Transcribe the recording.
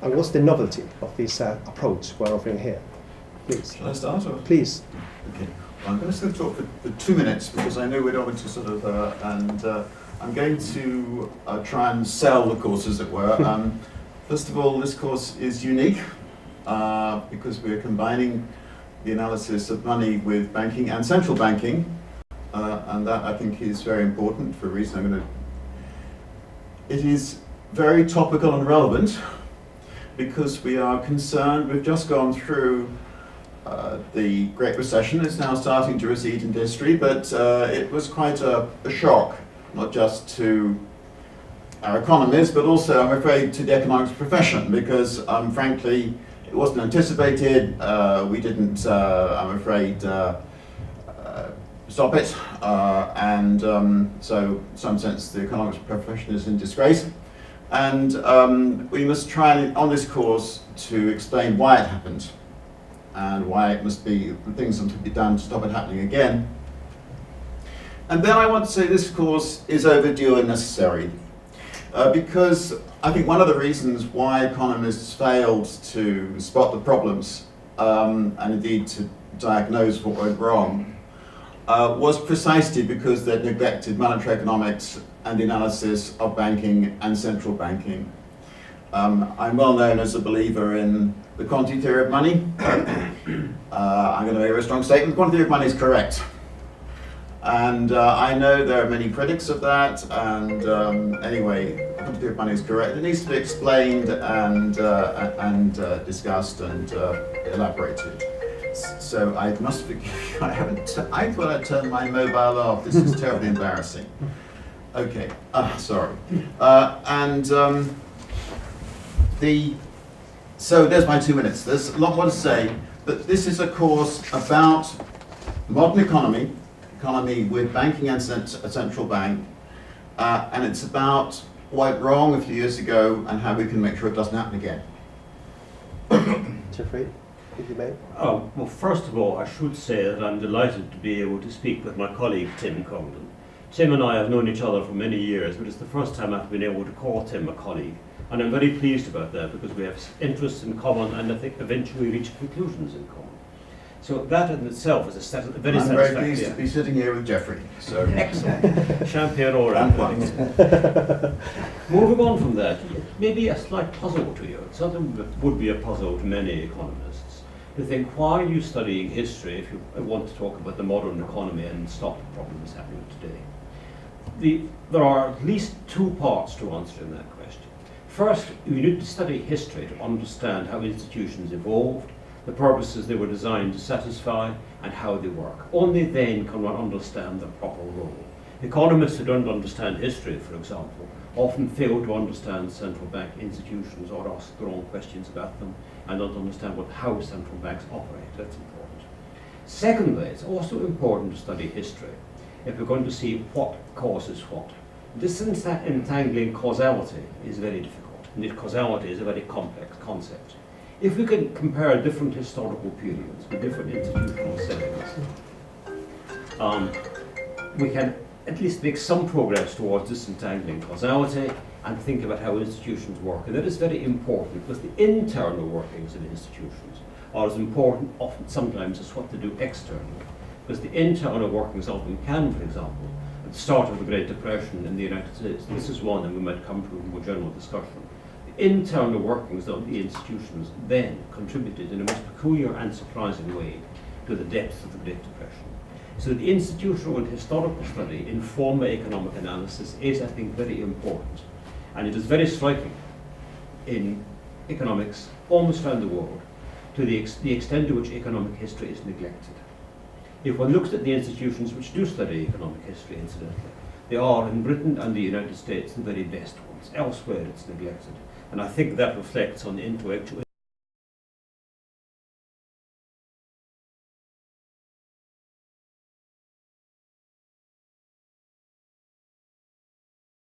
And what's the novelty of this approach we're offering here? Please. Shall I start? Or? Please. Okay. Well, I'm going to talk for 2 minutes because I know we're going to sort of, I'm going to try and sell the course, as it were. First of all, this course is unique because we're combining the analysis of money with banking and central banking, and that I think is very important for a reason I'm going to. It is very topical and relevant because we are concerned. We've just gone through the Great Recession. It's now starting to recede in history, but it was quite a shock, not just to our economies, but also, I'm afraid, to the economics profession, because frankly, it wasn't anticipated. We didn't, I'm afraid, stop it, and so in some sense the economics profession is in disgrace. And we must try on this course to explain why it happened and why it must be, things have to be done to stop it happening again. And then I want to say this course is overdue and necessary because I think one of the reasons why economists failed to spot the problems and indeed to diagnose what went wrong was precisely because they'd neglected monetary economics and the analysis of banking and central banking. I'm well known as a believer in the quantity theory of money. I'm going to make a very strong statement. The quantity theory of money is correct. And I know there are many critics of that, and anyway, the quantity theory of money is correct. It needs to be explained and discussed and elaborated. So I must forgive you, I thought I'd turned my mobile off. This is terribly embarrassing. Okay, sorry. So there's my 2 minutes. There's a lot more to say, but this is a course about modern economy with banking and central bank, and it's about what went wrong a few years ago and how we can make sure it doesn't happen again. Jeffrey, if you may. Well, first of all, I should say that I'm delighted to be able to speak with my colleague Tim Congdon. Tim and I have known each other for many years, but it's the first time I've been able to call Tim a colleague. And I'm very pleased about that because we have interests in common and I think eventually reach conclusions in common. So that in itself is a very I'm satisfactory. very pleased to be sitting here with Jeffrey. So excellent. Champagne all around. Moving on from that, maybe a slight puzzle to you. It's something that would be a puzzle to many economists. To think, why are you studying history if you want to talk about the modern economy and stop the problems happening today? There are at least 2 parts to answering that question. First, you need to study history to understand how institutions evolved, the purposes they were designed to satisfy, and how they work. Only then can one understand their proper role. Economists who don't understand history, for example, often fail to understand central bank institutions or ask the wrong questions about them and don't understand how central banks operate. That's important. Secondly, it's also important to study history if we're going to see what causes what. This entangling causality is very difficult. Indeed, causality is a very complex concept. If we can compare different historical periods with different institutional settings, we can at least make some progress towards disentangling causality and think about how institutions work. And that is very important because the internal workings of institutions are as important often sometimes as what they do externally. Because the internal workings of them can, for example, at the start of the Great Depression in the United States, this is one and we might come to a more general discussion. The internal workings of the institutions then contributed in a most peculiar and surprising way to the depths of the Great Depression. So the institutional and historical study in formal economic analysis is, I think, very important. And it is very striking in economics almost around the world to the extent to which economic history is neglected. If one looks at the institutions which do study economic history, incidentally, they are in Britain and the United States the very best ones. Elsewhere it's neglected. And I think that reflects on the intellectual